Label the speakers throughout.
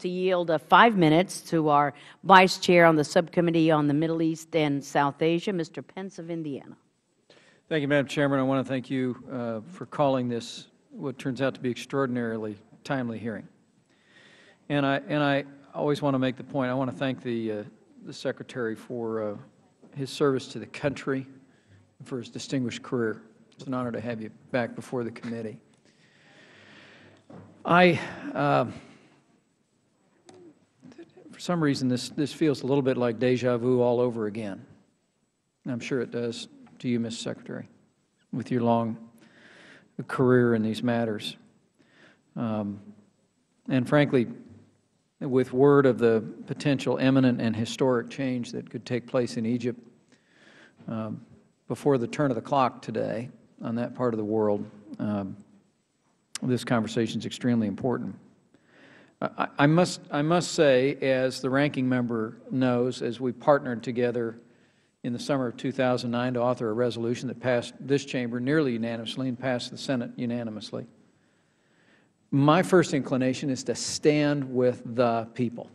Speaker 1: to yield 5 minutes to our Vice Chair on the Subcommittee on the Middle East and South Asia, Mr. Pence of Indiana.
Speaker 2: Thank you, Madam Chairman. I want to thank you for calling this what turns out to be extraordinarily timely hearing. And I always want to make the point, I want to thank the Secretary for his service to the country and for his distinguished career. It's an honor to have you back before the committee. For some reason, this feels a little bit like deja vu all over again. And I'm sure it does to you, Mr. Secretary, with your long career in these matters. And frankly, with word of the potential imminent and historic change that could take place in Egypt before the turn of the clock today on that part of the world, this conversation is extremely important. I must say, as the ranking member knows, as we partnered together in the summer of 2009 to author a resolution that passed this chamber nearly unanimously and passed the Senate unanimously, my first inclination is to stand with the people,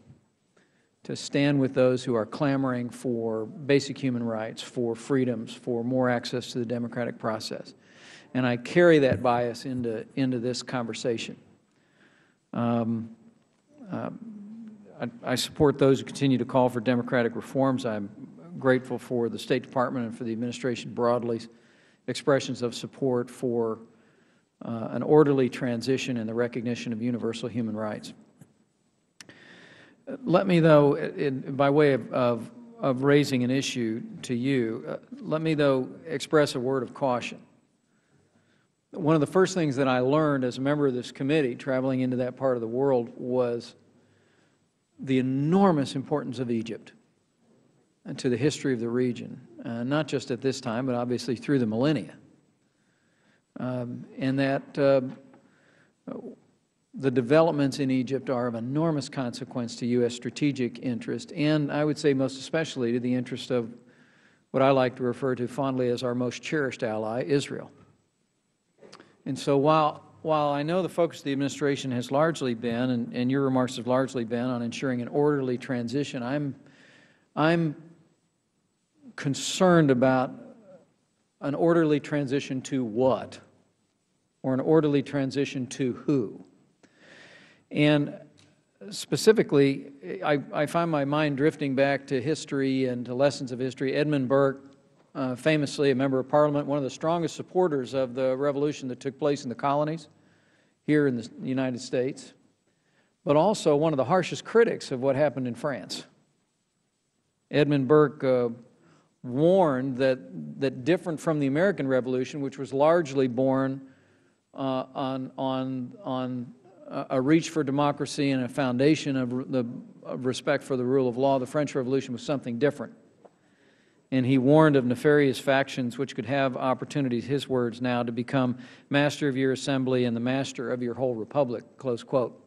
Speaker 2: to stand with those who are clamoring for basic human rights, for freedoms, for more access to the democratic process. And I carry that bias into this conversation. I support those who continue to call for democratic reforms. I'm grateful for the State Department and for the administration broadly's expressions of support for an orderly transition and the recognition of universal human rights. Let me, though, by way of raising an issue to you, let me, though, express a word of caution. One of the first things that I learned as a member of this committee traveling into that part of the world was the enormous importance of Egypt to the history of the region, not just at this time, but obviously through the millennia. And that the developments in Egypt are of enormous consequence to U.S. strategic interest, and I would say most especially to the interest of what I like to refer to fondly as our most cherished ally, Israel. And so while I know the focus of the administration has largely been, and your remarks have largely been, on ensuring an orderly transition, I'm concerned about an orderly transition to what? Or an orderly transition to who? And specifically, I find my mind drifting back to history and to lessons of history. Edmund Burke, famously a member of Parliament, one of the strongest supporters of the revolution that took place in the colonies here in the United States, but also one of the harshest critics of what happened in France. Edmund Burke warned that different from the American Revolution, which was largely born on a reach for democracy and a foundation of respect for the rule of law, the French Revolution was something different. And he warned of nefarious factions which could have opportunities, his words now, to become master of your assembly and the master of your whole republic, close quote.